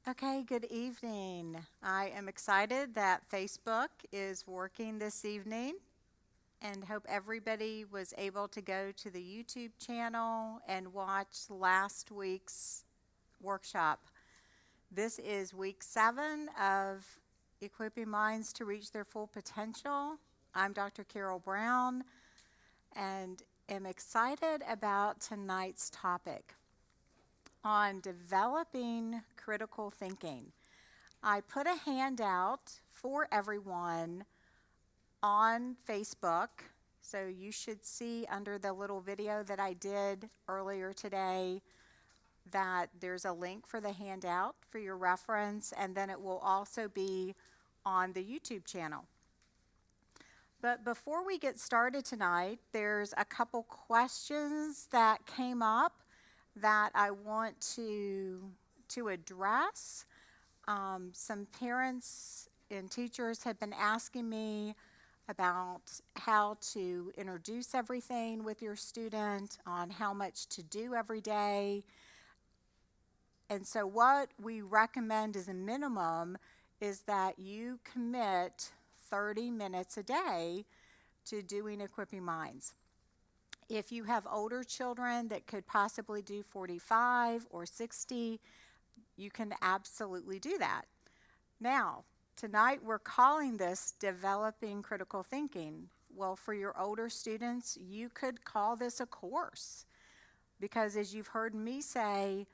Okay, good evening. I am excited that Facebook is working this evening and hope everybody was able to go to the YouTube channel and watch last week's workshop. This is week 7 of Equipping Minds to Reach Their Full Potential. I'm Dr. Carol Brown and am excited about tonight's topic on developing critical thinking. I put a handout for everyone on Facebook. So you should see under the little video that I did earlier today that there's a link for the handout for your reference, and then it will also be on the YouTube channel. But before we get started tonight, there's a couple questions that came up that I want to address. Some parents and teachers have been asking me about how to introduce everything with your student, on how much to do every day. And so, what we recommend as a minimum is that you commit 30 minutes a day to doing Equipping Minds. If you have older children that could possibly do 45 or 60, you can absolutely do that. Now, tonight we're calling this developing critical thinking. Well, for your older students, you could call this a course because, as you've heard me say,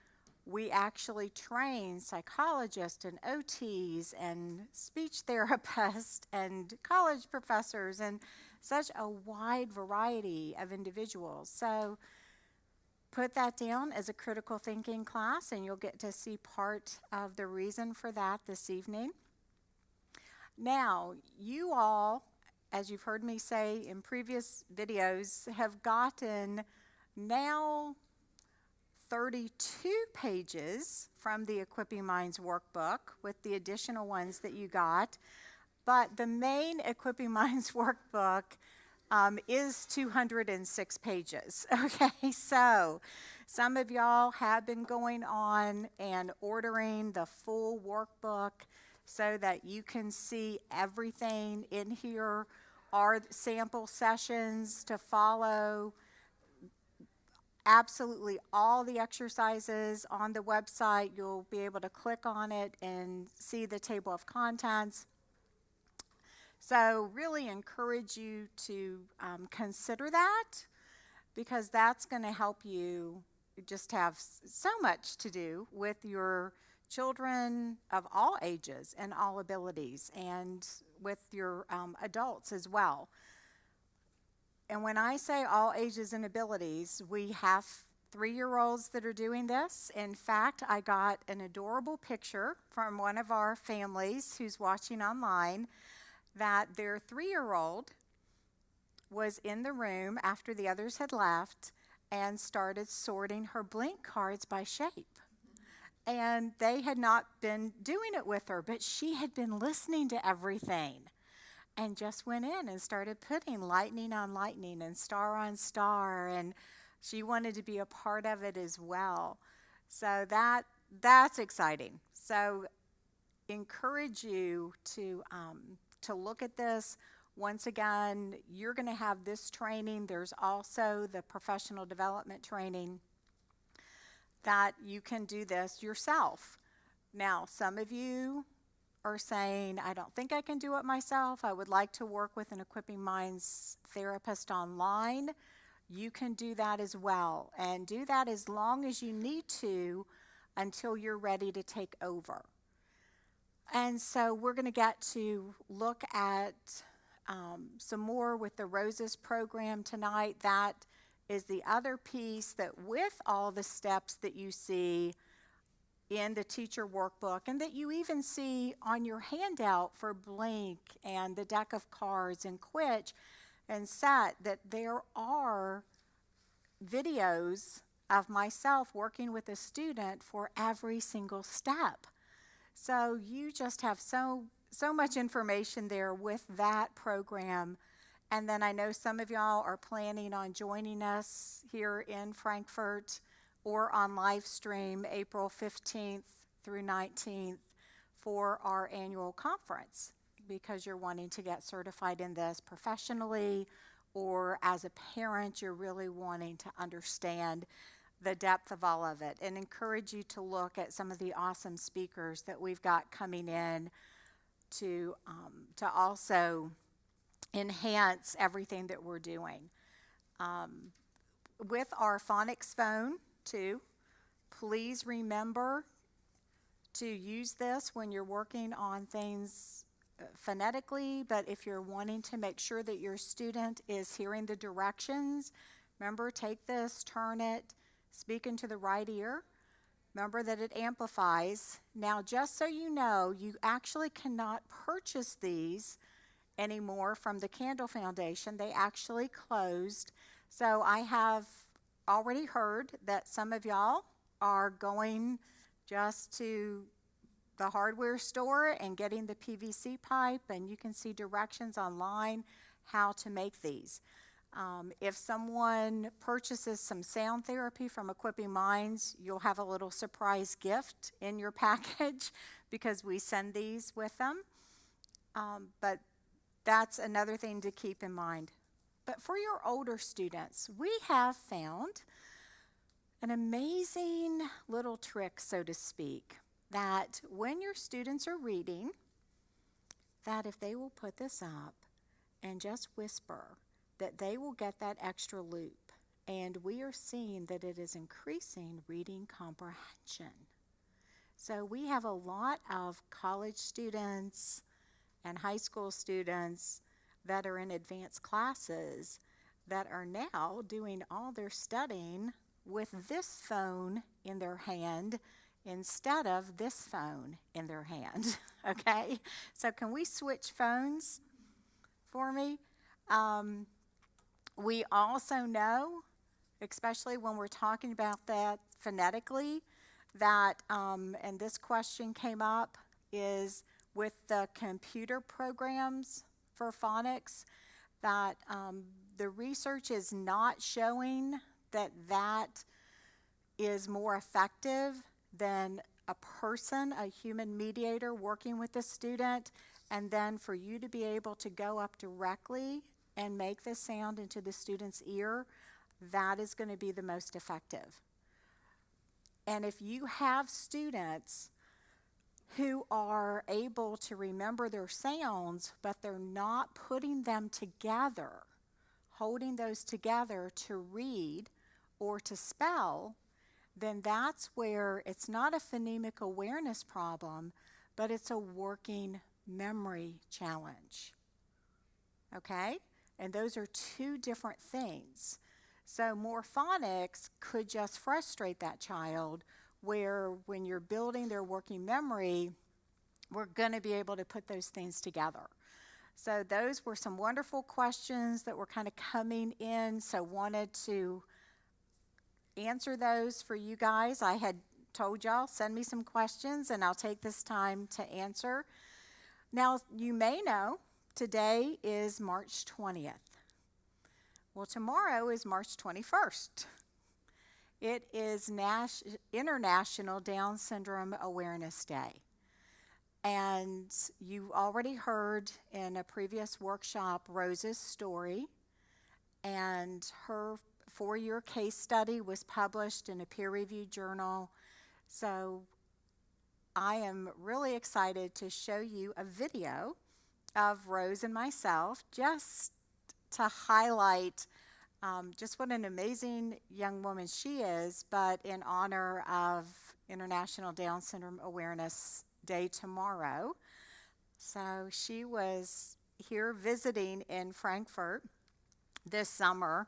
we actually train psychologists and OTs and speech therapists and college professors and such a wide variety of individuals. So put that down as a critical thinking class, and you'll get to see part of the reason for that this evening. Now, you all, as you've heard me say in previous videos, have gotten now 32 pages from the Equipping Minds workbook with the additional ones that you got. But the main Equipping Minds workbook is 206 pages. Okay, so some of y'all have been going on and ordering the full workbook so that you can see everything in here, are sample sessions to follow, absolutely all the exercises on the website. You'll be able to click on it and see the table of contents. So really encourage you to consider that, because that's going to help you just have so much to do with your children of all ages and all abilities, and with your adults as well. And when I say all ages and abilities, we have 3-year-olds that are doing this. In fact, I got an adorable picture from one of our families who's watching online that their 3-year-old was in the room after the others had left and started sorting her blink cards by shape. And they had not been doing it with her, but she had been listening to everything and just went in and started putting lightning on lightning and star on star, and she wanted to be a part of it as well. So that's exciting. So encourage you to look at this. Once again, you're going to have this training. There's also the professional development training that you can do this yourself. Now, some of you are saying, I don't think I can do it myself. I would like to work with an Equipping Minds therapist online. You can do that as well, and do that as long as you need to until you're ready to take over. And so we're going to get to look at some more with the Roses program tonight. That is the other piece, that with all the steps that you see in the teacher workbook and that you even see on your handout for Blink and the deck of cards and Quitch and SET, that there are videos of myself working with a student for every single step. So you just have so much information there with that program. And then I know some of y'all are planning on joining us here in Frankfort or on live stream April 15th through 19th for our annual conference because you're wanting to get certified in this professionally, or as a parent, you're really wanting to understand the depth of all of it, and encourage you to look at some of the awesome speakers that we've got coming in to also enhance everything that we're doing. With our phonics phone too, please remember to use this when you're working on things phonetically, but if you're wanting to make sure that your student is hearing the directions, remember, take this, turn it, speak into the right ear. Remember that it amplifies. Now, just so you know, you actually cannot purchase these anymore from the Candle Foundation. They actually closed. So I have already heard that some of y'all are going just to the hardware store and getting the PVC pipe, and you can see directions online how to make these. If someone purchases some sound therapy from Equipping Minds, you'll have a little surprise gift in your package because we send these with them. But that's another thing to keep in mind. But for your older students, we have found an amazing little trick, so to speak, that when your students are reading, that if they will put this up and just whisper, that they will get that extra loop. And we are seeing that it is increasing reading comprehension. So we have a lot of college students and high school students that are in advanced classes that are now doing all their studying with this phone in their hand instead of this phone in their hand. Okay? So can we switch phones for me? We also know, especially when we're talking about that phonetically, that, and this question came up, is with the computer programs for phonics, that the research is not showing that that is more effective than a person, a human mediator working with the student, and then for you to be able to go up directly and make the sound into the student's ear, that is going to be the most effective. And if you have students who are able to remember their sounds, but they're not putting them together, holding those together to read or to spell, then that's where it's not a phonemic awareness problem, but it's a working memory challenge. Okay? And those are two different things. So more phonics could just frustrate that child, where when you're building their working memory, we're going to be able to put those things together. So those were some wonderful questions that were kind of coming in, so wanted to answer those for you guys. I had told y'all, send me some questions and I'll take this time to answer. Now, you may know today is March 20th. Well, tomorrow is March 21st. It is International Down Syndrome Awareness Day. And you already heard in a previous workshop Rose's story, and her 4-year case study was published in a peer-reviewed journal. So I am really excited to show you a video of Rose and myself, just to highlight just what an amazing young woman she is, but in honor of International Down Syndrome Awareness Day tomorrow. So she was here visiting in Frankfurt this summer,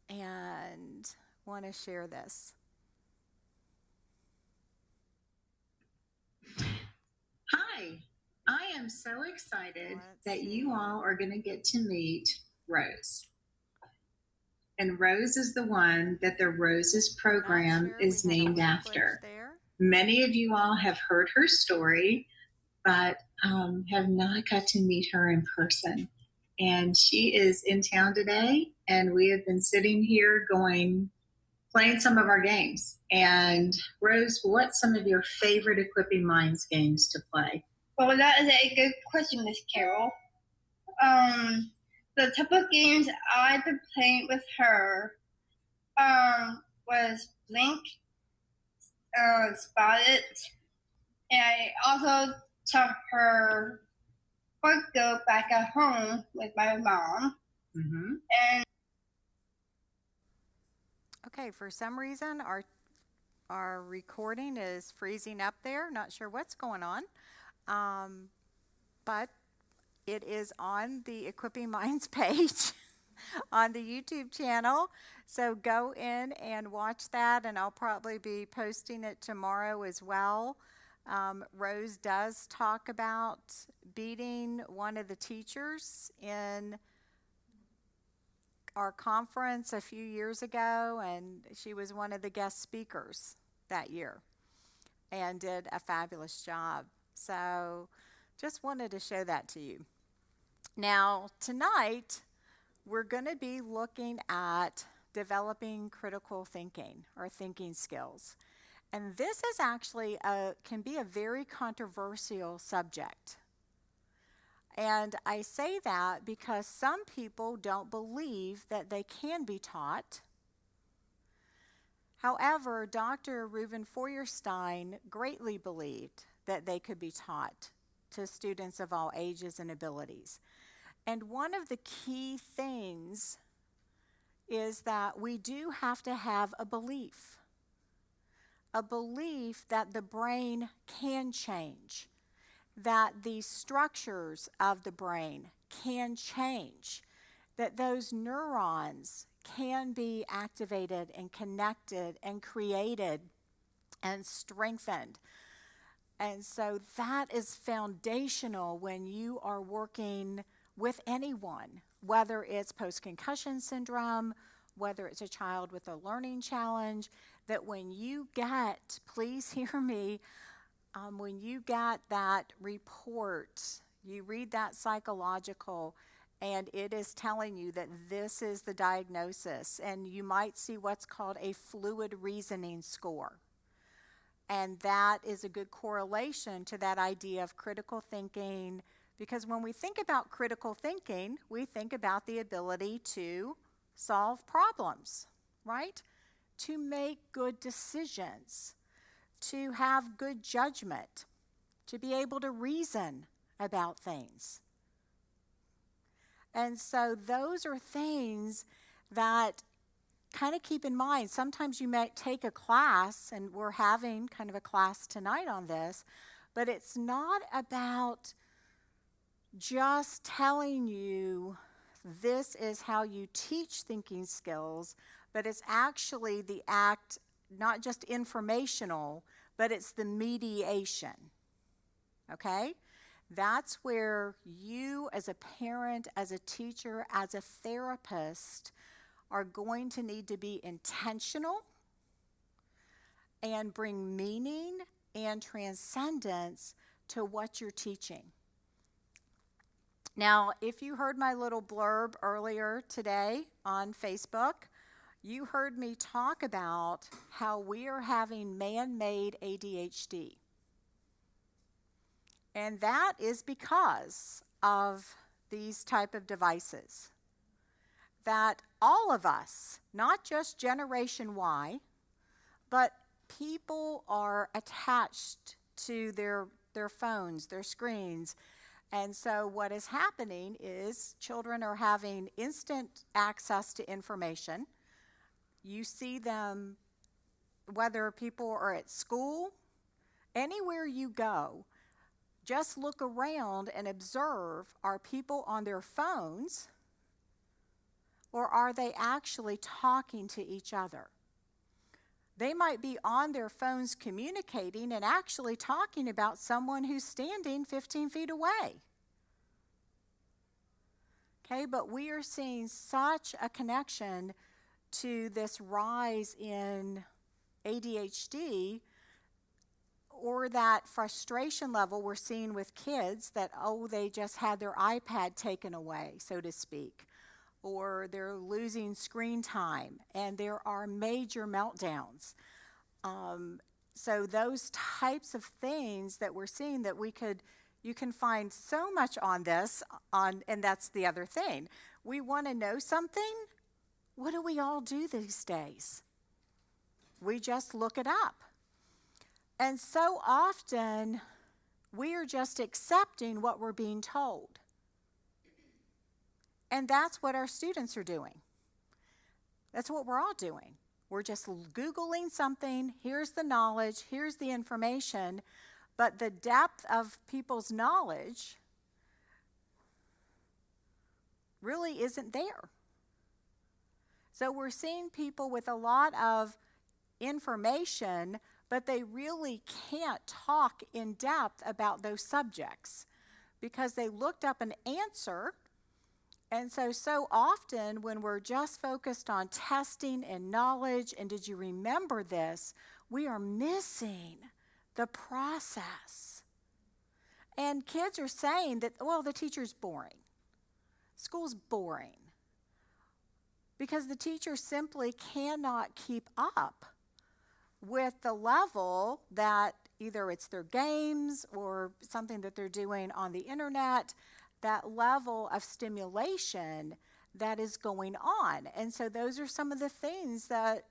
and want to share this. Hi, I am so excited that you all are going to get to meet Rose. And Rose is the one that the Roses program is named after. Many of you all have heard her story, but have not got to meet her in person. And she is in town today, and we have been sitting here going, playing some of our games. And Rose, what's some of your favorite Equipping Minds games to play? Well, that is a good question, Miss Carol. The type of games I've been playing with her was Blink, Spotted, and I also taught her Go back at home with my mom. Mm-hmm. And Okay, for some reason, our recording is freezing up there. Not sure what's going on. But it is on the Equipping Minds page on the YouTube channel. So go in and watch that, and I'll probably be posting it tomorrow as well. Rose does talk about beating one of the teachers in our conference a few years ago, and she was one of the guest speakers that year and did a fabulous job. So just wanted to show that to you. Now, tonight, we're going to be looking at developing critical thinking or thinking skills. And this is actually can be a very controversial subject. And I say that because some people don't believe that they can be taught. However, Dr. Reuven Feuerstein greatly believed that they could be taught to students of all ages and abilities. And one of the key things is that we do have to have a belief that the brain can change, that the structures of the brain can change, that those neurons can be activated and connected and created and strengthened. And so that is foundational when you are working with anyone, whether it's post-concussion syndrome, whether it's a child with a learning challenge, that when you get, please hear me, when you get that report, you read that psychological, and it is telling you that this is the diagnosis, and you might see what's called a fluid reasoning score. And that is a good correlation to that idea of critical thinking, because when we think about critical thinking, we think about the ability to solve problems, right? To make good decisions, to have good judgment, to be able to reason about things. And so those are things that kind of keep in mind. Sometimes you might take a class, and we're having kind of a class tonight on this, but it's not about just telling you this is how you teach thinking skills, but it's actually the act, not just informational, but it's the mediation. Okay? That's where you as a parent, as a teacher, as a therapist are going to need to be intentional and bring meaning and transcendence to what you're teaching. Now, if you heard my little blurb earlier today on Facebook, you heard me talk about how we are having man-made ADHD. And that is because of these type of devices. That all of us, not just Generation Y, but people are attached to their phones, their screens. And so what is happening is children are having instant access to information. You see them, whether people are at school, anywhere you go, just look around and observe, are people on their phones, or are they actually talking to each other? They might be on their phones communicating and actually talking about someone who's standing 15 feet away. Okay, but we are seeing such a connection to this rise in ADHD, or that frustration level we're seeing with kids that, oh, they just had their iPad taken away, so to speak. or they're losing screen time, and there are major meltdowns. So those types of things that we're seeing that you can find so much on this, and that's the other thing. We want to know something. What do we all do these days? We just look it up. And so often, we are just accepting what we're being told. And that's what our students are doing. That's what we're all doing. We're just Googling something, here's the knowledge, here's the information, but the depth of people's knowledge really isn't there. So we're seeing people with a lot of information, but they really can't talk in depth about those subjects because they looked up an answer. And so often when we're just focused on testing and knowledge, and did you remember this, we are missing the process. And kids are saying that, well, the teacher's boring. School's boring. Because the teacher simply cannot keep up with the level that either it's their games or something that they're doing on the internet, that level of stimulation that is going on. And so those are some of the things that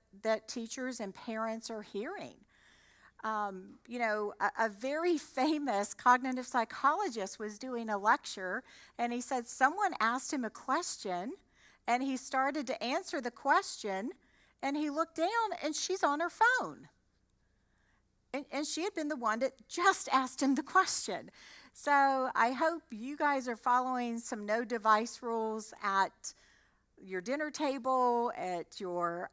teachers and parents are hearing. A very famous cognitive psychologist was doing a lecture, and he said someone asked him a question, and he started to answer the question, and he looked down, and she's on her phone. And she had been the one that just asked him the question. So I hope you guys are following some no device rules at your dinner table, at your,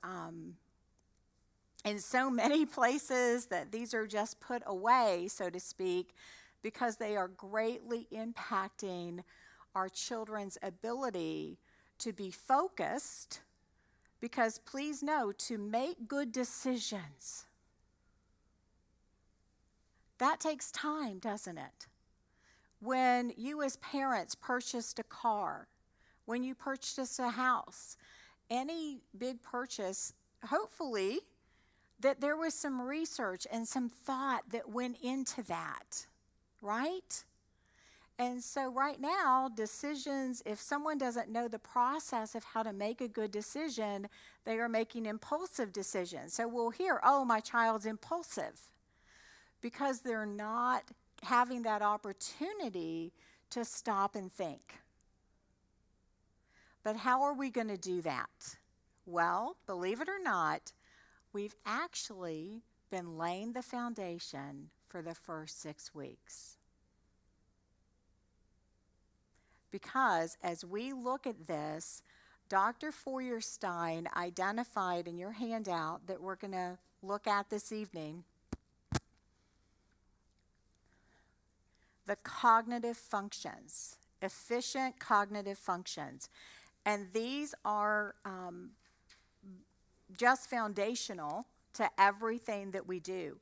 in so many places that these are just put away, so to speak, because they are greatly impacting our children's ability to be focused, because please know, to make good decisions, that takes time, doesn't it? When you as parents purchased a car, when you purchased a house, any big purchase, hopefully that there was some research and some thought that went into that, right? And so right now, decisions, if someone doesn't know the process of how to make a good decision, they are making impulsive decisions. So we'll hear, oh, my child's impulsive, because they're not having that opportunity to stop and think. But how are we going to do that? Well, believe it or not, we've actually been laying the foundation for the first 6 weeks. Because as we look at this, Dr. Feuerstein identified in your handout that we're going to look at this evening the cognitive functions, efficient cognitive functions. And these are just foundational to everything that we do.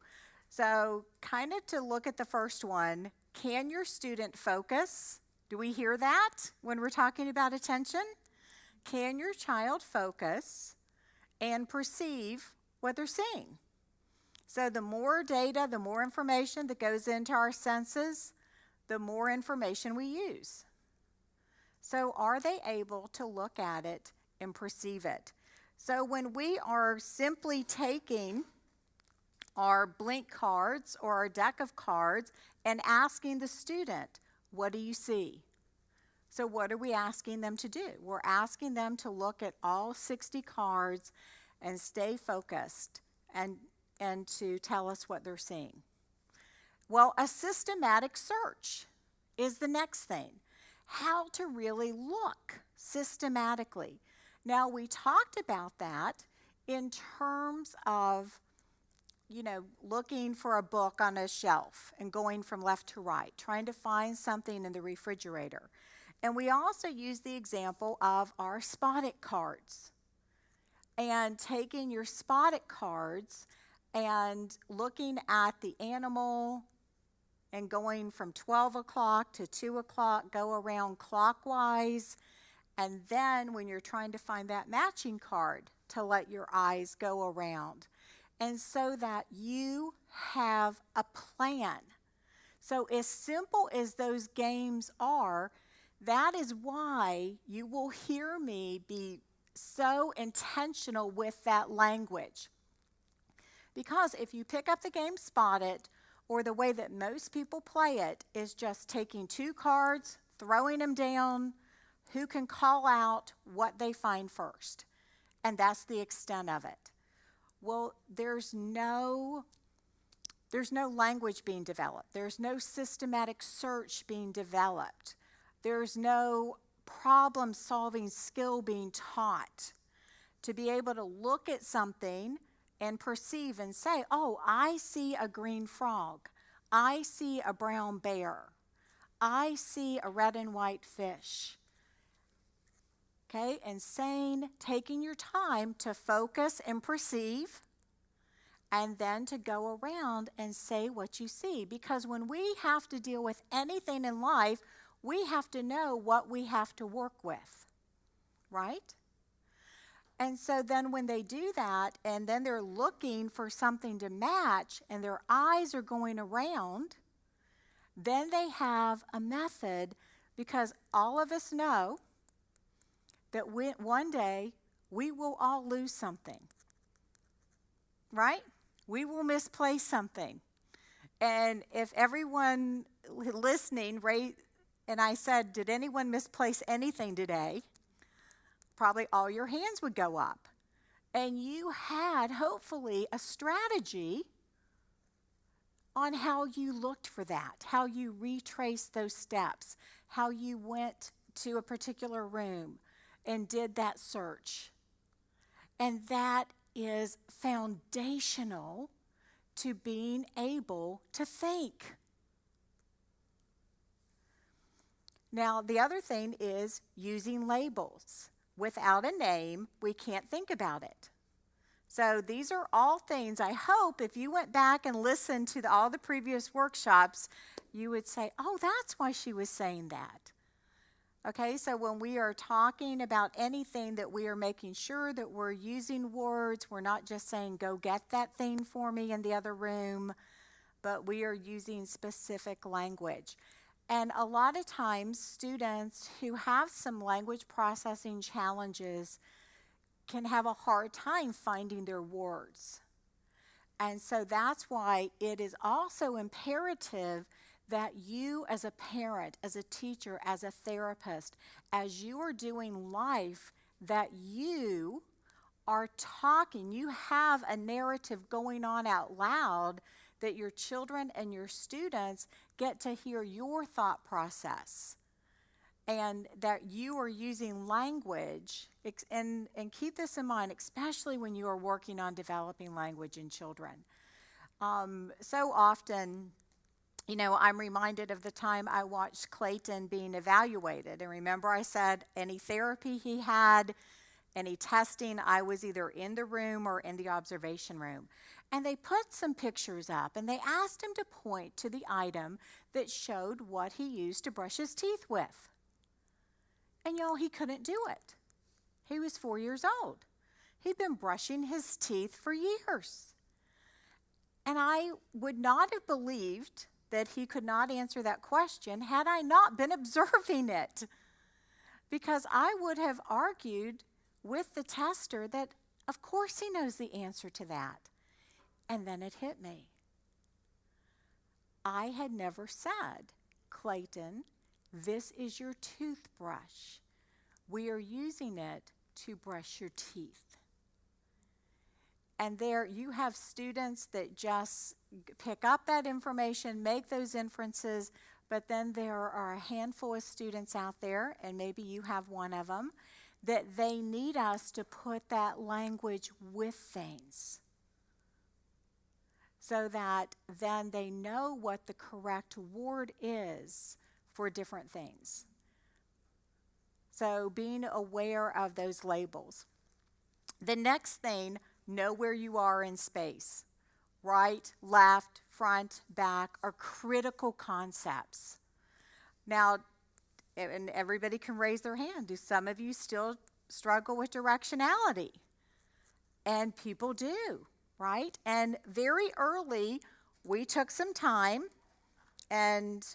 So kind of to look at the first one, can your student focus? Do we hear that when we're talking about attention? Can your child focus and perceive what they're seeing? So the more data, the more information that goes into our senses, the more information we use. So are they able to look at it and perceive it? So when we are simply taking our blink cards or our deck of cards and asking the student, what do you see? So what are we asking them to do? We're asking them to look at all 60 cards and stay focused and to tell us what they're seeing. Well, a systematic search is the next thing. How to really look systematically. Now, we talked about that in terms of, looking for a book on a shelf and going from left to right, trying to find something in the refrigerator. And we also use the example of our spot-it cards. And taking your spot-it cards and looking at the animal and going from 12 o'clock to 2 o'clock, go around clockwise, And then when you're trying to find that matching card, to let your eyes go around. And so that you have a plan. So as simple as those games are, that is why you will hear me be so intentional with that language. Because if you pick up the game Spot It, or the way that most people play it is just taking two cards, throwing them down, who can call out what they find first. And that's the extent of it. Well, there's no language being developed. There's no systematic search being developed. There's no problem-solving skill being taught to be able to look at something and perceive and say, oh, I see a green frog. I see a brown bear. I see a red and white fish. Okay, and taking your time to focus and perceive, and then to go around and say what you see. Because when we have to deal with anything in life, we have to know what we have to work with, right? And so then when they do that, and then they're looking for something to match, and their eyes are going around, then they have a method, because all of us know that one day we will all lose something, right? We will misplace something. And if everyone listening, and I said, did anyone misplace anything today? Probably all your hands would go up. And you had, hopefully, a strategy on how you looked for that, how you retraced those steps, how you went to a particular room and did that search. And that is foundational to being able to think. Now, the other thing is using labels. Without a name, we can't think about it. So these are all things, I hope if you went back and listened to all the previous workshops, you would say, oh, that's why she was saying that. Okay, so when we are talking about anything, that we are making sure that we're using words, we're not just saying, go get that thing for me in the other room, but we are using specific language. And a lot of times, students who have some language processing challenges can have a hard time finding their words. And so that's why it is also imperative that you as a parent, as a teacher, as a therapist, as you are doing life, that you are talking, you have a narrative going on out loud, that your children and your students get to hear your thought process, and that you are using language, and keep this in mind, especially when you are working on developing language in children. So often, you know, I'm reminded of the time I watched Clayton being evaluated. And remember I said any therapy he had, any testing, I was either in the room or in the observation room. And they put some pictures up, and they asked him to point to the item that showed what he used to brush his teeth with. And y'all, he couldn't do it. He was 4 years old. He'd been brushing his teeth for years. And I would not have believed that he could not answer that question had I not been observing it. Because I would have argued with the tester that, of course, he knows the answer to that. And then it hit me. I had never said, Clayton, this is your toothbrush. We are using it to brush your teeth. And there you have students that just pick up that information, make those inferences, but then there are a handful of students out there, and maybe you have one of them, that they need us to put that language with things so that then they know what the correct word is for different things. So being aware of those labels. The next thing, know where you are in space. Right, left, front, back are critical concepts. Now, and everybody can raise their hand. Do some of you still struggle with directionality? And people do, right? And very early, we took some time and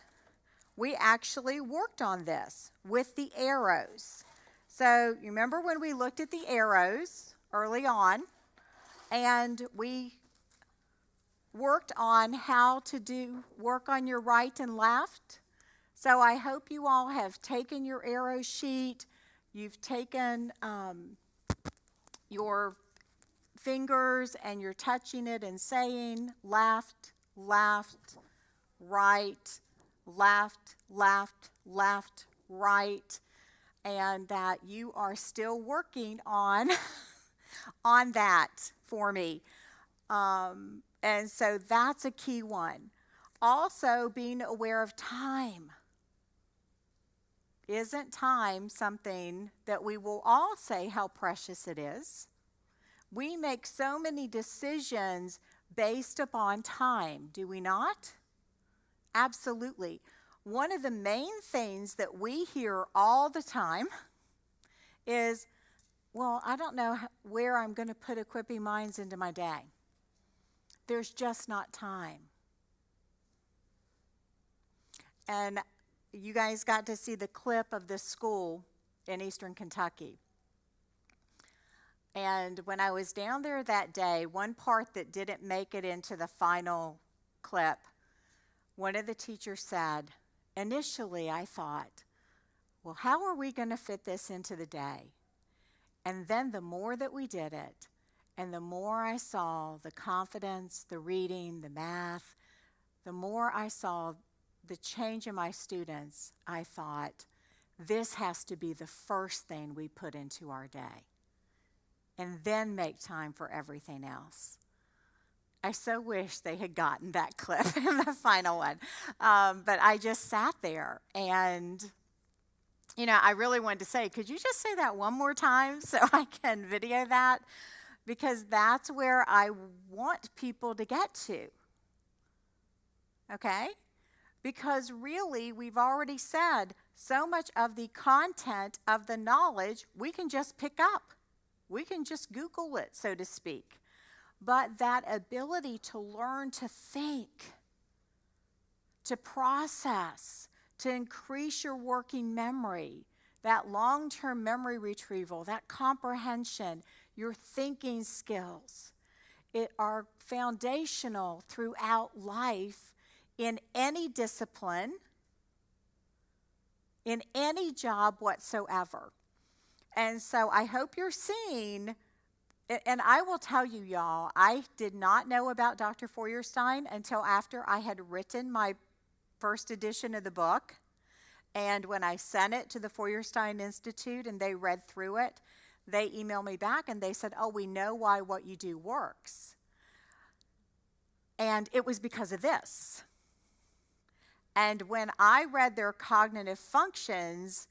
we actually worked on this with the arrows. So you remember when we looked at the arrows early on, and we worked on how to do work on your right and left. So I hope you all have taken your arrow sheet. You've taken your fingers and you're touching it and saying left, left, right, left, left, left, right, and that you are still working on on that for me. And so that's a key one. Also, being aware of time. Isn't time something that we will all say how precious it is? We make so many decisions based upon time, do we not? Absolutely. One of the main things that we hear all the time is, well, I don't know where I'm going to put Equipping Minds into my day. There's just not time. And you guys got to see the clip of this school in Eastern Kentucky. And when I was down there that day, one part that didn't make it into the final clip, one of the teachers said, initially I thought, well, how are we going to fit this into the day? And then the more that we did it, and the more I saw the confidence, the reading, the math, the more I saw the change in my students, I thought, this has to be the first thing we put into our day, and then make time for everything else. I so wish they had gotten that clip in the final one. But I just sat there and, I really wanted to say, could you just say that one more time so I can video that? Because that's where I want people to get to. Okay? Because really, we've already said so much of the content of the knowledge we can just pick up. We can just Google it, so to speak. But that ability to learn to think, to process, to increase your working memory, that long-term memory retrieval, that comprehension, your thinking skills, are foundational throughout life in any discipline, in any job whatsoever. And so I hope you're seeing, and I will tell you, y'all, I did not know about Dr. Feuerstein until after I had written my first edition of the book. And when I sent it to the Feuerstein Institute and they read through it, they emailed me back and they said, oh, we know why what you do works. And it was because of this. And when I read their cognitive functions,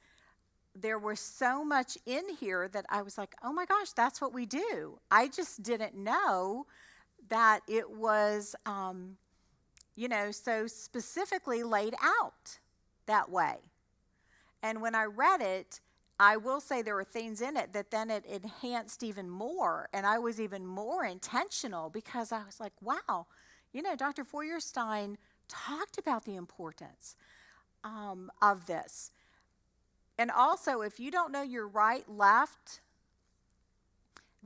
there was so much in here that I was like, oh my gosh, that's what we do. I just didn't know that it was, so specifically laid out that way. And when I read it, I will say there were things in it that then it enhanced even more. And I was even more intentional because I was like, wow, Dr. Feuerstein talked about the importance of this. And also, if you don't know your right, left,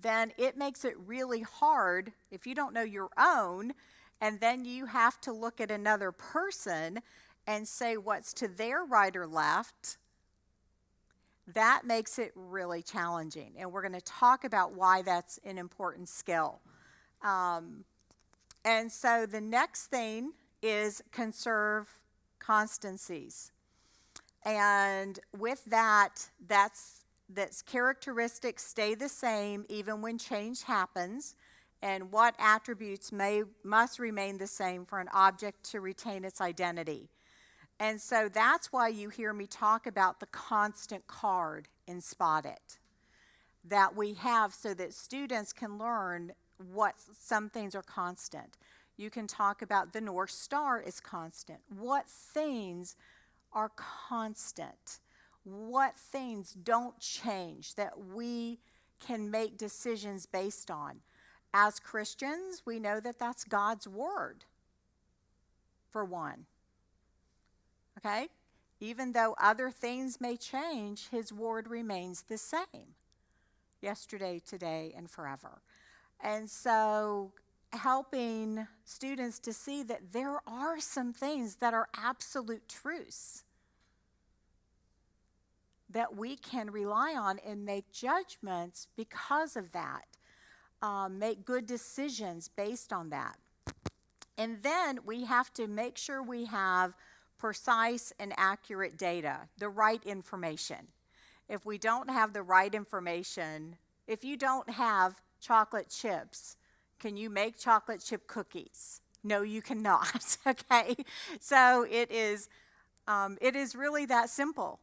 then it makes it really hard if you don't know your own, and then you have to look at another person and say what's to their right or left. That makes it really challenging. And we're going to talk about why that's an important skill. And so the next thing is conserve constancies. And with that, that's characteristics stay the same even when change happens, and what attributes must remain the same for an object to retain its identity. And so that's why you hear me talk about the constant card in Spot It that we have so that students can learn what some things are constant. You can talk about the North Star is constant. What things are constant? what things don't change that we can make decisions based on. As Christians, we know that that's God's word, for one. Okay? Even though other things may change, his word remains the same. Yesterday, today, and forever. And so helping students to see that there are some things that are absolute truths that we can rely on and make judgments because of that. Make good decisions based on that. And then we have to make sure we have precise and accurate data, the right information. If we don't have the right information, if you don't have chocolate chips, can you make chocolate chip cookies? No, you cannot, okay? So it is really that simple.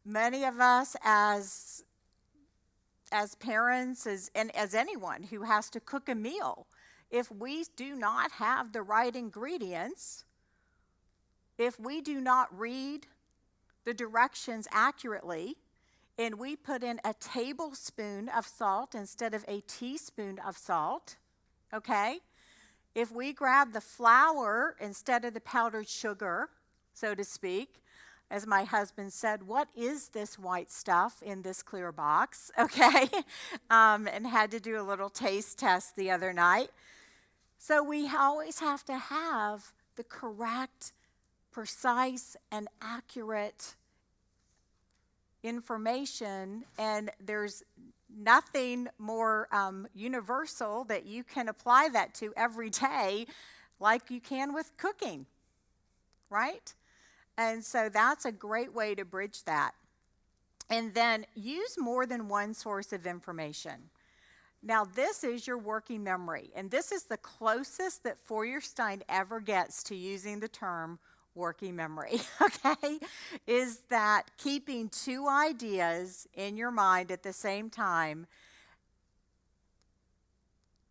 Many of us as parents, and as anyone who has to cook a meal, if we do not have the right ingredients, if we do not read the directions accurately, and we put in a tablespoon of salt instead of a teaspoon of salt, okay? If we grab the flour instead of the powdered sugar, so to speak, as my husband said, what is this white stuff in this clear box, okay? And had to do a little taste test the other night. So we always have to have the correct, precise, and accurate information, and there's nothing more universal that you can apply that to every day like you can with cooking, right? And so that's a great way to bridge that. And then use more than one source of information. Now, this is your working memory, and this is the closest that Feuerstein ever gets to using the term working memory, okay? Is that keeping two ideas in your mind at the same time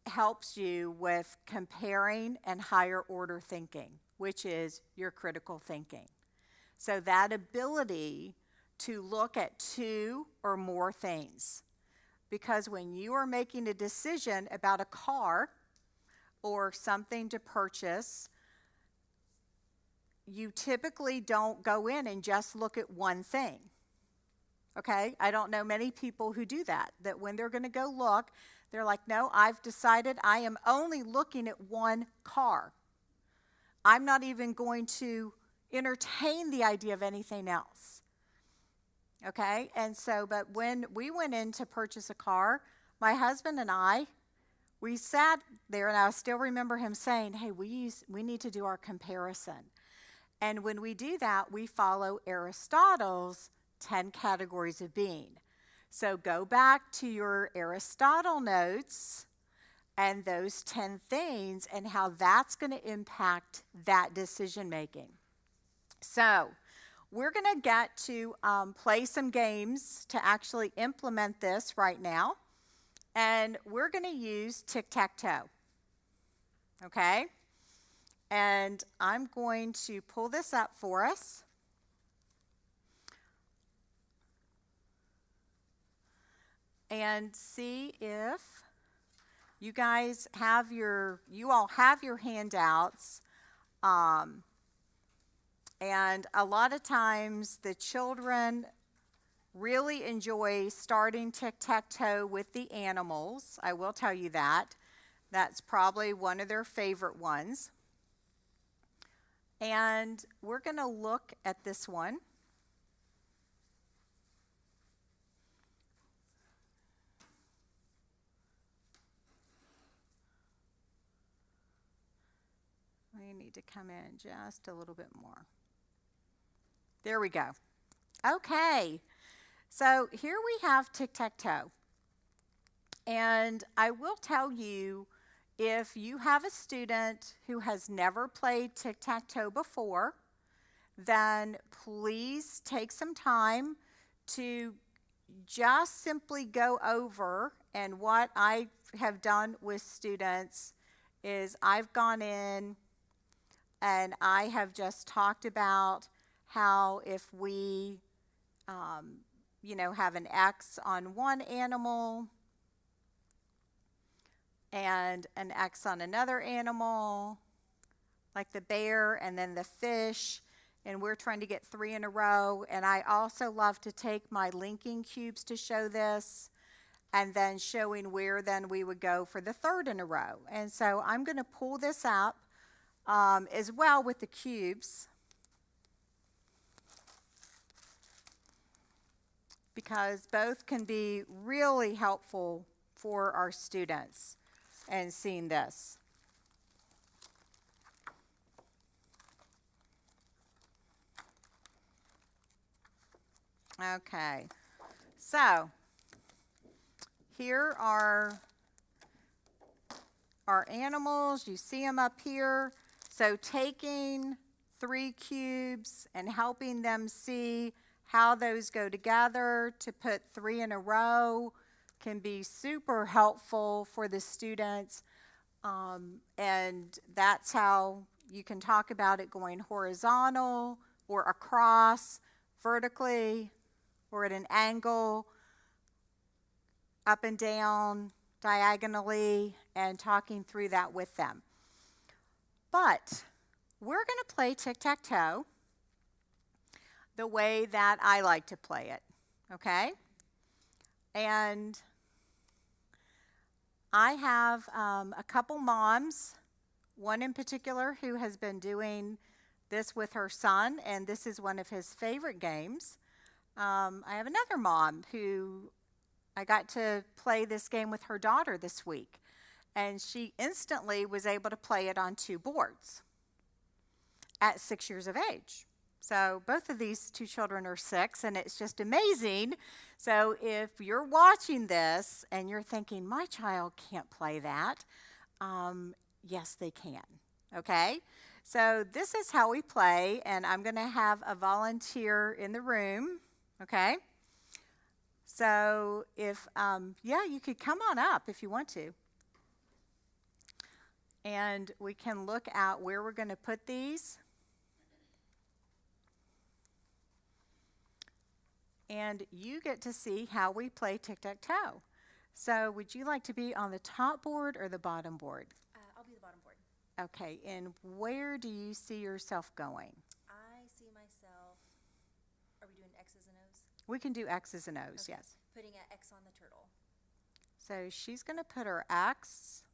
helps you with comparing and higher order thinking, which is your critical thinking. So that ability to look at two or more things. Because when you are making a decision about a car or something to purchase, you typically don't go in and just look at one thing. Okay? I don't know many people who do that when they're going to go look, they're like, no, I've decided I am only looking at one car. I'm not even going to entertain the idea of anything else. Okay? And so, but when we went in to purchase a car, my husband and I, we sat there, and I still remember him saying, hey, we need to do our comparison. And when we do that, we follow Aristotle's 10 categories of being. So go back to your Aristotle notes and those 10 things and how that's going to impact that decision making. So we're going to get to play some games to actually implement this right now. And we're going to use tic-tac-toe. Okay? And I'm going to pull this up for us. And see if you guys have you all have your handouts. And a lot of times the children really enjoy starting tic-tac-toe with the animals. I will tell you that. That's probably one of their favorite ones. And we're going to look at this one. We need to come in just a little bit more. There we go. Okay, so here we have tic-tac-toe. And I will tell you, if you have a student who has never played tic-tac-toe before, then please take some time to just simply go over. And what I have done with students is I've gone in and I have just talked about how if we have an X on one animal and an X on another animal, like the bear and then the fish, and we're trying to get 3 in a row. And I also love to take my linking cubes to show this, and then showing where then we would go for the 3rd in a row. And so I'm going to pull this up as well with the cubes, because both can be really helpful for our students and seeing this. Okay, so here are our animals. You see them up here. So taking 3 cubes and helping them see how those go together to put 3 in a row can be super helpful for the students. And that's how you can talk about it going horizontal or across, vertically, or at an angle, up and down, diagonally, and talking through that with them. But we're going to play tic-tac-toe the way that I like to play it, okay? And I have a couple moms, one in particular who has been doing this with her son, and this is one of his favorite games. I have another mom who I got to play this game with her daughter this week, and she instantly was able to play it on 2 boards at 6 years of age. So both of these 2 children are 6, and it's just amazing. So if you're watching this and you're thinking, my child can't play that, yes, they can, okay? So this is how we play, and I'm going to have a volunteer in the room, okay? So if, you could come on up if you want to. And we can look at where we're going to put these. And you get to see how we play tic-tac-toe. So would you like to be on the top board or the bottom board? I'll be the bottom board. Okay, and where do you see yourself going? I see myself, are we doing X's and O's? We can do X's and O's, Okay. yes. Putting an X on the turtle. So she's going to put her X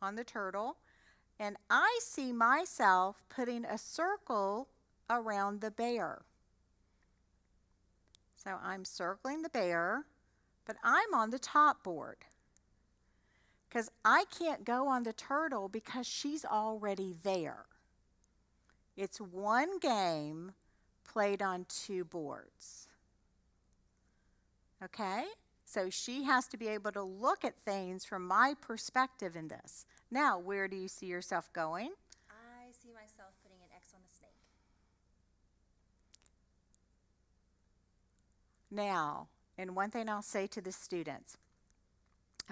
on the turtle, and I see myself putting a circle around the bear. So I'm circling the bear, but I'm on the top board because I can't go on the turtle because she's already there. It's one game played on 2 boards. Okay? So she has to be able to look at things from my perspective in this. Now, where do you see yourself going? I see myself putting an X on the snake. Now, and one thing I'll say to the students,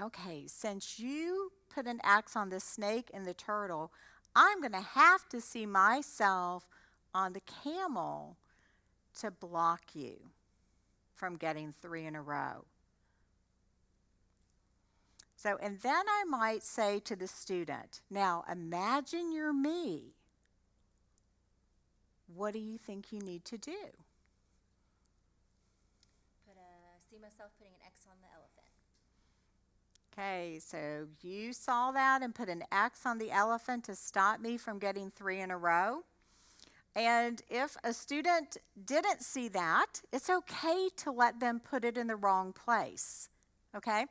okay, since you put an X on the snake and the turtle, I'm going to have to see myself on the camel to block you from getting 3 in a row. So, and then I might say to the student, now imagine you're me. What do you think you need to do? See myself putting an X on the elephant. Okay, so you saw that and put an X on the elephant to stop me from getting 3 in a row. And if a student didn't see that, it's okay to let them put it in the wrong place, okay?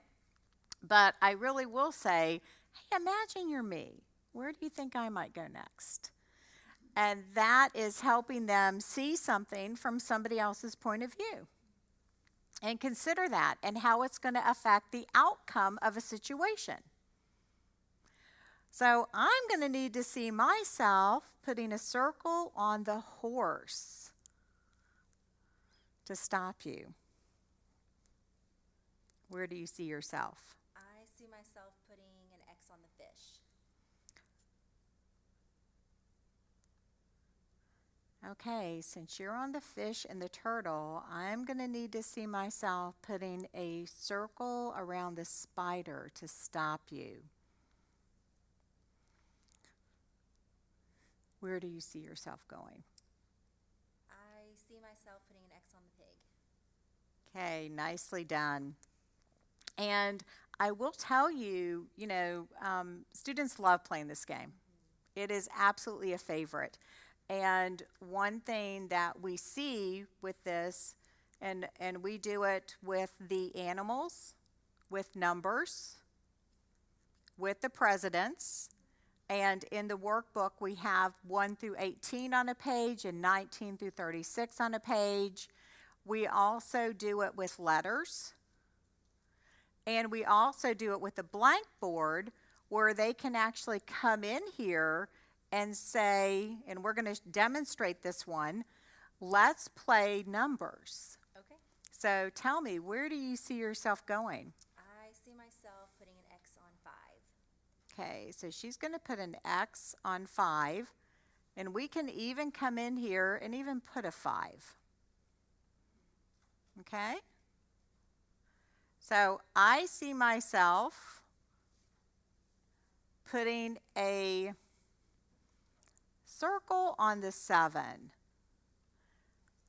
But I really will say, hey, imagine you're me. Where do you think I might go next? And that is helping them see something from somebody else's point of view. And consider that and how it's going to affect the outcome of a situation. So I'm going to need to see myself putting a circle on the horse to stop you. Where do you see yourself? I see myself putting an X on the fish. Okay, since you're on the fish and the turtle, I'm going to need to see myself putting a circle around the spider to stop you. Where do you see yourself going? I see myself putting an X on the pig. Okay, nicely done. And I will tell you, students love playing this game. It is absolutely a favorite. And one thing that we see with this, and we do it with the animals, with numbers, with the presidents, and in the workbook we have 1 through 18 on a page and 19 through 36 on a page. We also do it with letters. And we also do it with a blank board where they can actually come in here and say, and we're going to demonstrate this one, let's play numbers. Okay. So tell me, where do you see yourself going? I see myself putting an X on 5. Okay, so she's going to put an X on 5, and we can even come in here and even put a 5. Okay? So I see myself putting a circle on the 7.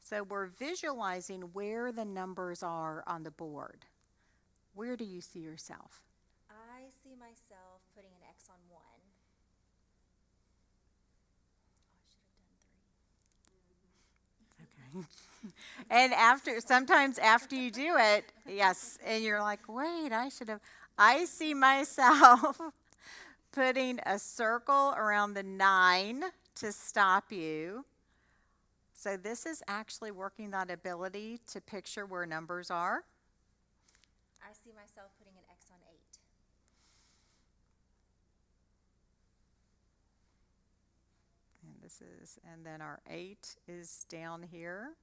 So we're visualizing where the numbers are on the board. Where do you see yourself? I see myself putting an X on 1. Oh, I should have done 3. Okay. And sometimes after you do it, yes, and you're like, wait, I see myself putting a circle around the 9 to stop you. So this is actually working that ability to picture where numbers are. I see myself putting an X on 8. And then our 8 is down here.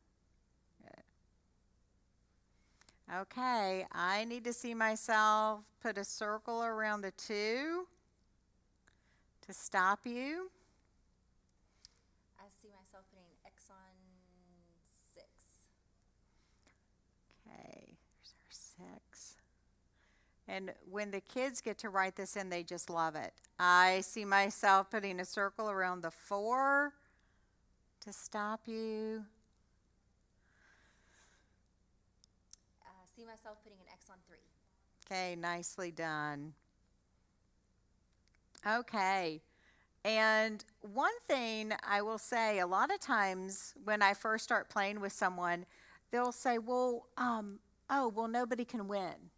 Okay, I need to see myself put a circle around the 2 to stop you. I see myself putting an X on 6. Okay, there's our 6. And when the kids get to write this in, they just love it. I see myself putting a circle around the 4 to stop you. See myself putting an X on 3. Okay, nicely done. Okay, and one thing I will say, a lot of times when I first start playing with someone, they'll say, well, nobody can win,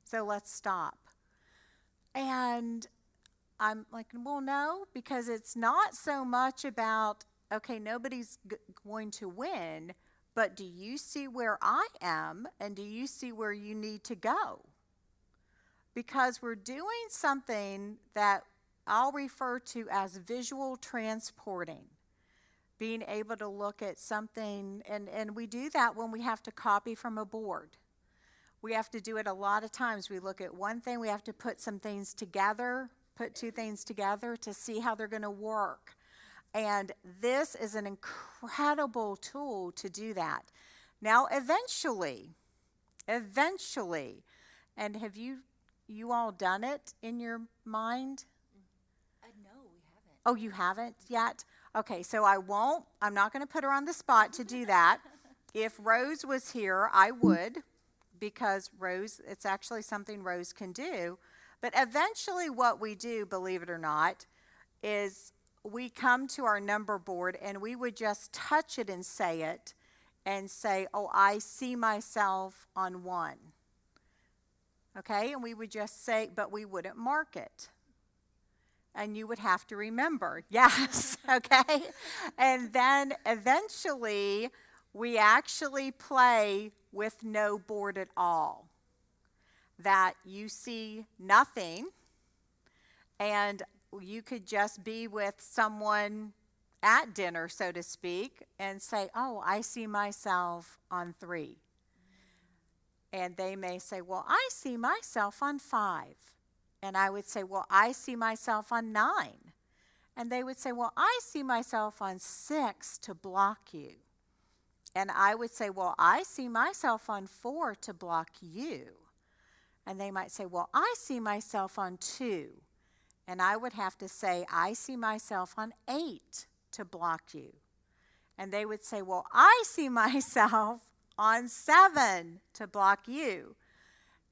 so let's stop. And I'm like, well, no, because it's not so much about, okay, nobody's going to win, but do you see where I am, and do you see where you need to go? Because we're doing something that I'll refer to as visual transporting. Being able to look at something, and we do that when we have to copy from a board. We have to do it a lot of times. We look at one thing, we have to put some things together, put two things together to see how they're going to work. And this is an incredible tool to do that. Now, eventually, and have you all done it in your mind? No, we haven't. Oh, you haven't yet? Okay, so I'm not going to put her on the spot to do that. If Rose was here, I would, because Rose, it's actually something Rose can do. But eventually what we do, believe it or not, is we come to our number board and we would just touch it and say, oh, I see myself on 1. Okay, and we would just say, but we wouldn't mark it. And you would have to remember, yes, okay? And then eventually we actually play with no board at all. That you see nothing, and you could just be with someone at dinner, so to speak, and say, oh, I see myself on 3. And they may say, well, I see myself on 5. And I would say, well, I see myself on 9. And they would say, well, I see myself on 6 to block you. And I would say, well, I see myself on 4 to block you. And they might say, well, I see myself on 2. And I would have to say, I see myself on 8 to block you. And they would say, well, I see myself on 7 to block you.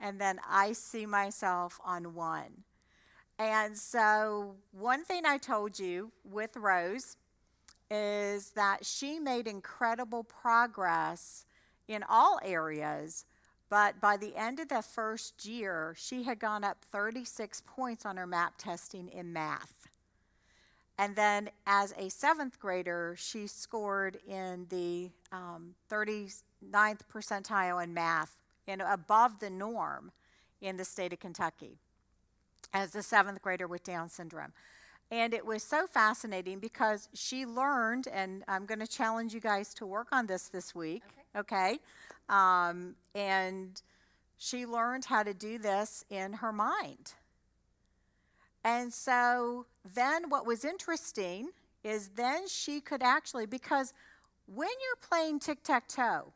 And then I see myself on 1. And so one thing I told you with Rose is that she made incredible progress in all areas, but by the end of the first year, she had gone up 36 points on her MAP testing in math. And then as a 7th grader, she scored in the 39th percentile in math, and above the norm in the state of Kentucky, as a 7th grader with Down syndrome. And it was so fascinating because she learned, and I'm going to challenge you guys to work on this week, okay? And she learned how to do this in her mind. And so then what was interesting is then she could actually, because when you're playing tic-tac-toe,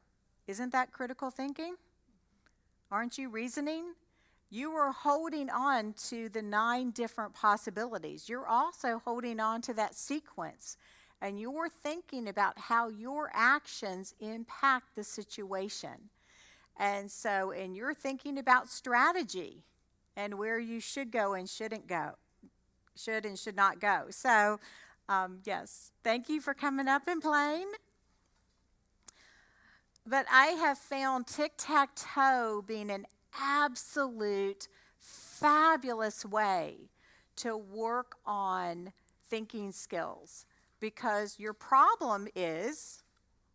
isn't that critical thinking? Aren't you reasoning? You are holding on to the 9 different possibilities. You're also holding on to that sequence. And you're thinking about how your actions impact the situation. And so, and you're thinking about strategy and where you should go and shouldn't go, should and should not go. So, yes, thank you for coming up and playing. But I have found tic-tac-toe being an absolute fabulous way to work on thinking skills, because your problem is,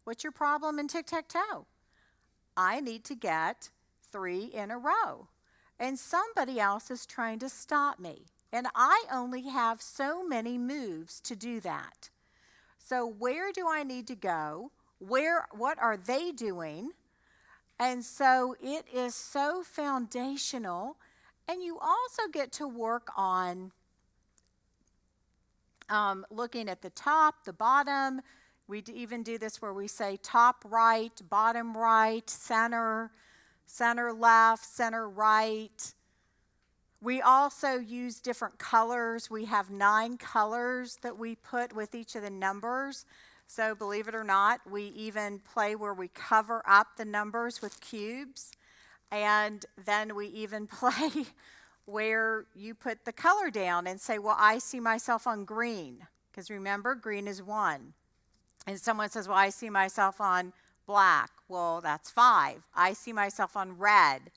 what's your problem in tic-tac-toe? I need to get 3 in a row, and somebody else is trying to stop me, and I only have so many moves to do that. So where do I need to go? What are they doing? And so it is so foundational. And you also get to work on looking at the top, the bottom. We even do this where we say top right, bottom right, center, center left, center right. We also use different colors. We have 9 colors that we put with each of the numbers. So believe it or not, we even play where we cover up the numbers with cubes. And then we even play where you put the color down and say, well, I see myself on green. Because remember, green is 1. And someone says, well, I see myself on black. Well, that's 5. I see myself on red,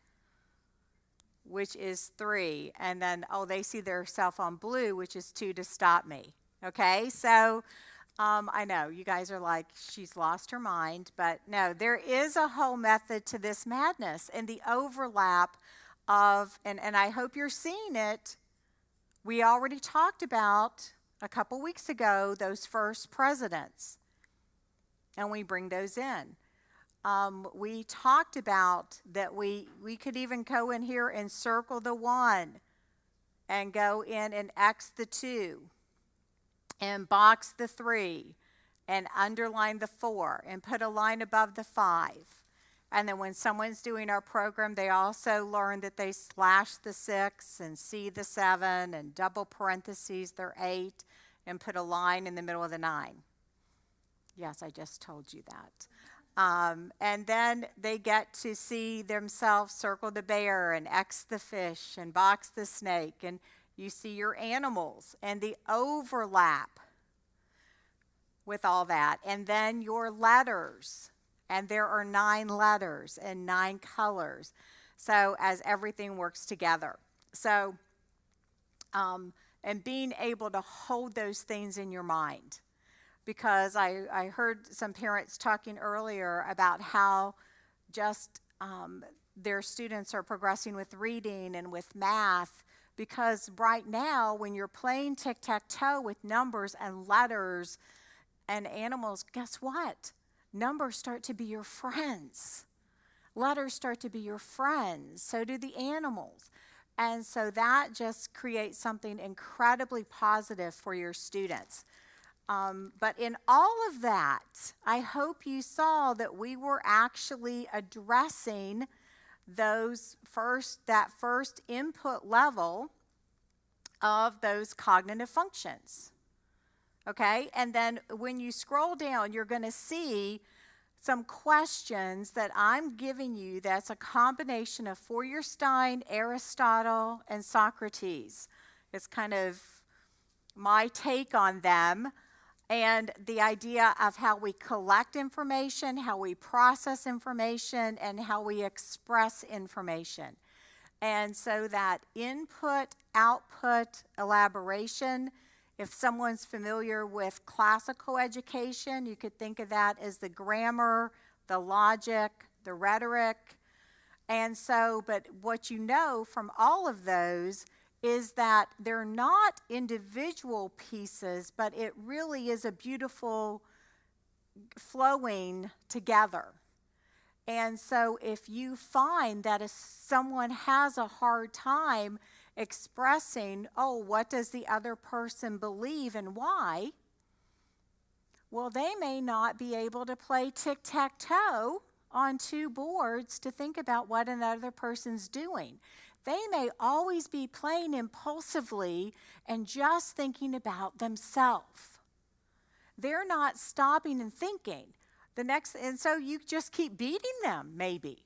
which is 3. And then, oh, they see their self on blue, which is 2 to stop me. Okay, so I know you guys are like, she's lost her mind, but no, there is a whole method to this madness, and the overlap of, and I hope you're seeing it. We already talked about a couple weeks ago those first presidents, and we bring those in. We talked about that we could even go in here and circle the 1 and go in and X the 2 and box the 3 and underline the 4 and put a line above the 5. And then when someone's doing our program, they also learn that they slash the 6 and see the 7 and double parentheses their 8 and put a line in the middle of the 9. Yes, I just told you that. And then they get to see themselves circle the bear and X the fish and box the snake, and you see your animals and the overlap with all that. And then your letters, and there are 9 letters and 9 colors. So as everything works together. So, and being able to hold those things in your mind. Because I heard some parents talking earlier about how just their students are progressing with reading and with math. Because right now, when you're playing tic-tac-toe with numbers and letters and animals, guess what? Numbers start to be your friends. Letters start to be your friends. So do the animals. And so that just creates something incredibly positive for your students. But in all of that, I hope you saw that we were actually addressing that first input level of those cognitive functions. Okay? And then when you scroll down, you're going to see some questions that I'm giving you that's a combination of Feuerstein, Aristotle, and Socrates. It's kind of my take on them, and the idea of how we collect information, how we process information, and how we express information. And so that input, output, elaboration, if someone's familiar with classical education, you could think of that as the grammar, the logic, the rhetoric. And so, but what you know from all of those is that they're not individual pieces, but it really is a beautiful flowing together. And so if you find that if someone has a hard time expressing, oh, what does the other person believe and why? Well, they may not be able to play tic-tac-toe on two boards to think about what another person's doing. They may always be playing impulsively and just thinking about themselves. They're not stopping and thinking. And so you just keep beating them, maybe.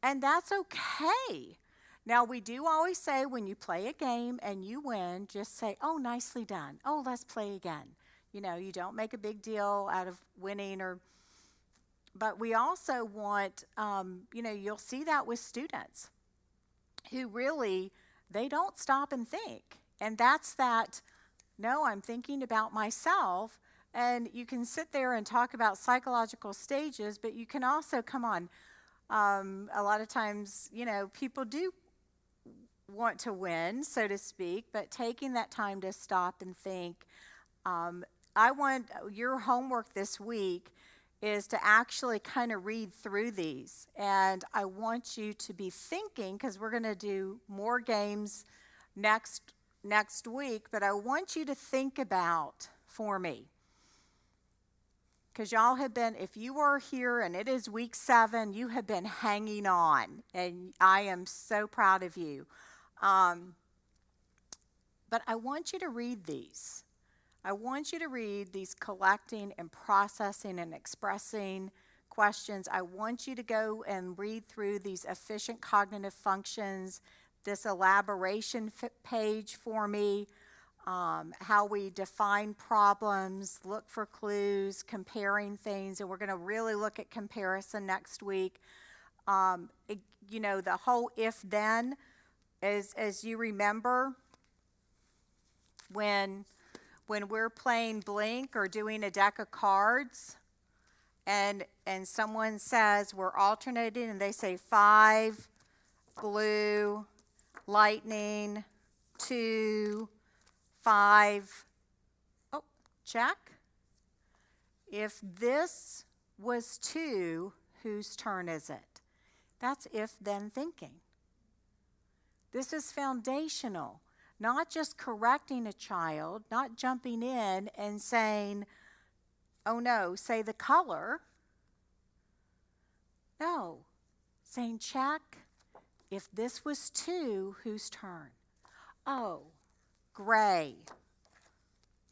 And that's okay. Now, we do always say when you play a game and you win, just say, oh, nicely done. Oh, let's play again. You know, you don't make a big deal out of winning but we also want, you'll see that with students who really, they don't stop and think. And that's that, no, I'm thinking about myself. And you can sit there and talk about psychological stages, but you can also, a lot of times, people do want to win, so to speak, but taking that time to stop and think. I want your homework this week is to actually kind of read through these. And I want you to be thinking, because we're going to do more games next week, but I want you to think about for me. Because y'all have been, if you are here and it is week 7, you have been hanging on. And I am so proud of you. But I want you to read these. I want you to read these collecting and processing and expressing questions. I want you to go and read through these efficient cognitive functions, this elaboration page for me. How we define problems, look for clues, comparing things, and we're going to really look at comparison next week. The whole if-then, as you remember, when we're playing Blink or doing a deck of cards, and someone says we're alternating, and they say 5, blue, lightning, 2, 5, oh, check. If this was 2, whose turn is it? That's if-then thinking. This is foundational, not just correcting a child, not jumping in and saying, oh no, say the color. No, saying check. If this was 2, whose turn? Oh, gray,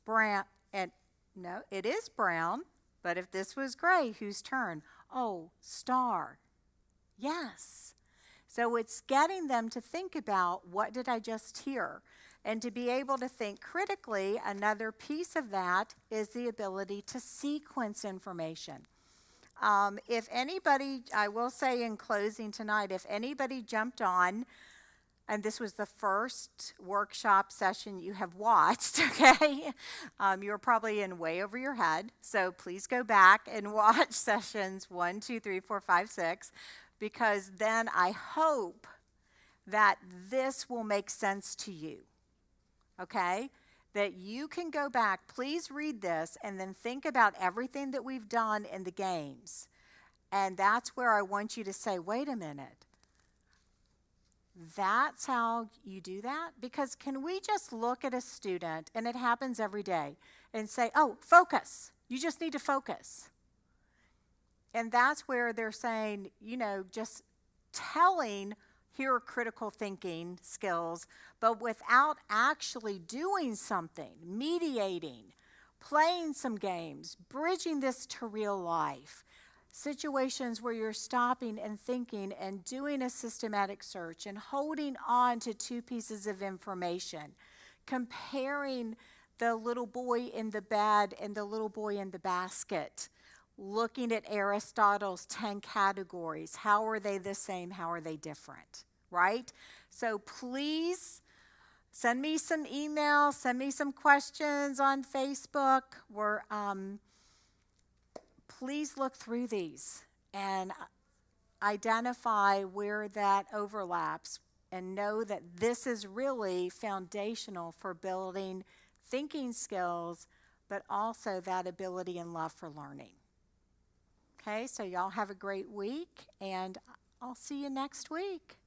brown, and no, it is brown, but if this was gray, whose turn? Oh, star. Yes. So it's getting them to think about, what did I just hear? And to be able to think critically, another piece of that is the ability to sequence information. If anybody, I will say in closing tonight, if anybody jumped on, and this was the first workshop session you have watched, okay? You're probably in way over your head, so please go back and watch sessions 1, 2, 3, 4, 5, 6, because then I hope that this will make sense to you, okay? That you can go back, please read this, and then think about everything that we've done in the games. And that's where I want you to say, wait a minute. That's how you do that? Because can we just look at a student, and it happens every day, and say, oh, focus. You just need to focus. And that's where they're saying, just telling, here are critical thinking skills, but without actually doing something, mediating, playing some games, bridging this to real life. Situations where you're stopping and thinking and doing a systematic search and holding on to two pieces of information, comparing the little boy in the bed and the little boy in the basket, looking at Aristotle's 10 categories. How are they the same? How are they different? Right? So please send me some emails, send me some questions on Facebook. Please look through these and identify where that overlaps and know that this is really foundational for building thinking skills, but also that ability and love for learning. Okay, so y'all have a great week, and I'll see you next week.